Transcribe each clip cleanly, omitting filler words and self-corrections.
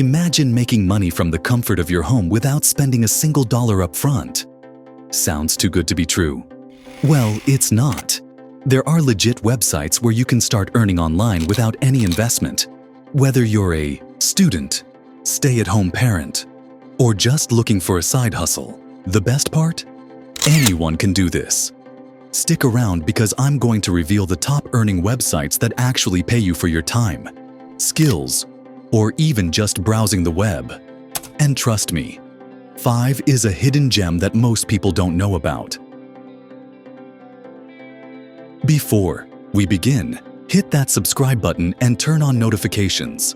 Imagine making money from the comfort of your home without spending a single dollar up front. Sounds too good to be true. Well, it's not. There are legit websites where you can start earning online without any investment. Whether you're a student, stay-at-home parent, or just looking for a side hustle, the best part? Anyone can do this. Stick around because I'm going to reveal the top earning websites that actually pay you for your time, skills, or even just browsing the web. And trust me, 5 is a hidden gem that most people don't know about. Before we begin, hit that subscribe button and turn on notifications.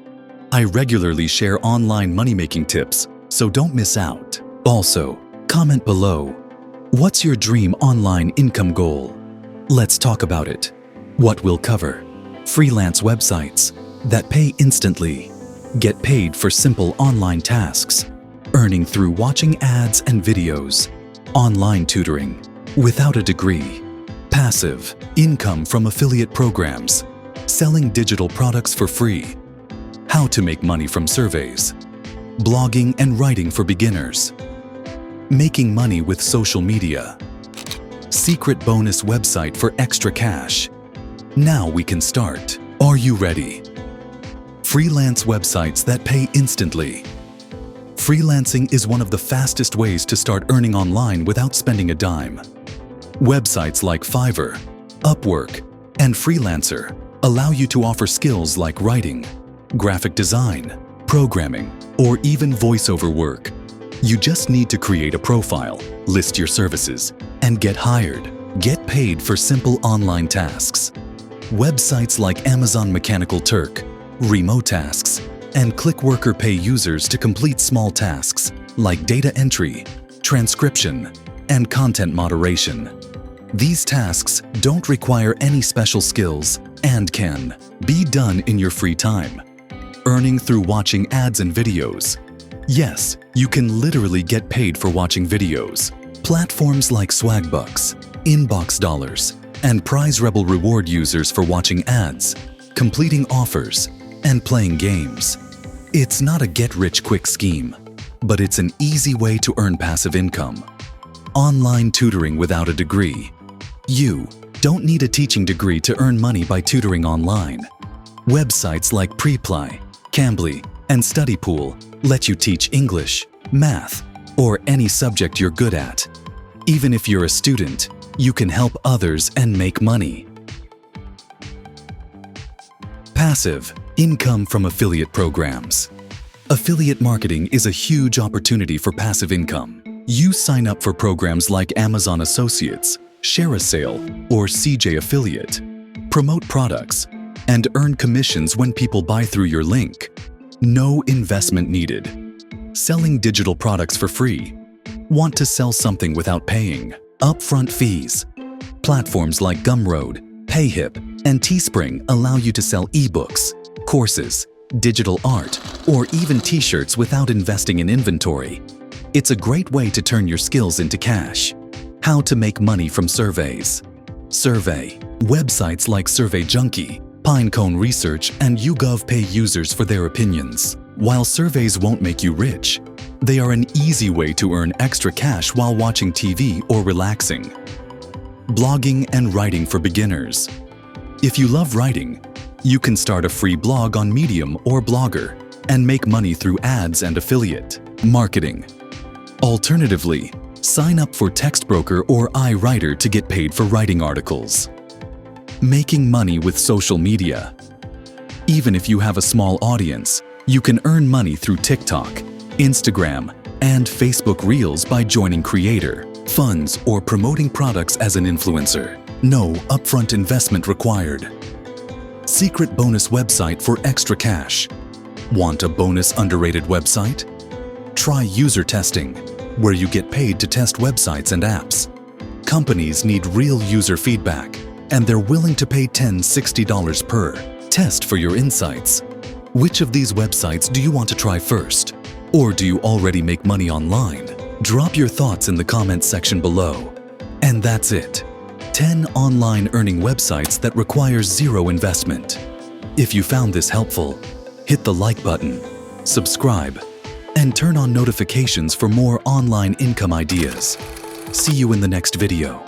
I regularly share online money-making tips, so don't miss out. Also, comment below, what's your dream online income goal? Let's talk about it. What we'll cover: freelance websites that pay instantly, get paid for simple online tasks, earning through watching ads and videos, online tutoring without a degree, passive income from affiliate programs, selling digital products for free, how to make money from surveys, blogging and writing for beginners, making money with social media, secret bonus website for extra cash. Now we can start. Are you ready? Freelance websites that pay instantly. Freelancing is one of the fastest ways to start earning online without spending a dime. Websites like Fiverr, Upwork, and Freelancer allow you to offer skills like writing, graphic design, programming, or even voiceover work. You just need to create a profile, list your services, and get hired. Get paid for simple online tasks. Websites like Amazon Mechanical Turk, Remote Tasks, and Clickworker pay users to complete small tasks like data entry, transcription, and content moderation. These tasks don't require any special skills and can be done in your free time. Earning through watching ads and videos. Yes, you can literally get paid for watching videos. Platforms like Swagbucks, Inbox Dollars, and Prize Rebel reward users for watching ads, completing offers, and playing games. It's not a get-rich-quick scheme, but it's an easy way to earn passive income. Online tutoring without a degree. You don't need a teaching degree to earn money by tutoring online. Websites like Preply, Cambly, and Studypool let you teach English, math, or any subject you're good at. Even if you're a student, you can help others and make money. Passive income from affiliate programs. Affiliate marketing is a huge opportunity for passive income. You sign up for programs like Amazon Associates, Share a Sale, or CJ Affiliate. Promote products and earn commissions when people buy through your link. No investment needed. Selling digital products for free. Want to sell something without paying? Upfront fees. Platforms like Gumroad, Payhip, and Teespring allow you to sell ebooks, courses, digital art, or even t-shirts without investing in inventory. It's a great way to turn your skills into cash. How to make money from surveys. Survey. Websites like Survey Junkie, Pinecone Research, and YouGov pay users for their opinions. While surveys won't make you rich, they are an easy way to earn extra cash while watching TV or relaxing. Blogging and writing for beginners. If you love writing, you can start a free blog on Medium or Blogger and make money through ads and affiliate marketing. Alternatively, sign up for Textbroker or iWriter to get paid for writing articles. Making money with social media. Even if you have a small audience, you can earn money through TikTok, Instagram, and Facebook Reels by joining creator, funds, or promoting products as an influencer. No upfront investment required. Secret bonus website for extra cash. Want a bonus underrated website? Try user testing, where you get paid to test websites and apps. Companies need real user feedback, and they're willing to pay $10–60 per test for your insights. Which of these websites do you want to try first? Or do you already make money online? Drop your thoughts in the comments section below. And that's it. 10 online earning websites that require zero investment. If you found this helpful, hit the like button, subscribe, and turn on notifications for more online income ideas. See you in the next video.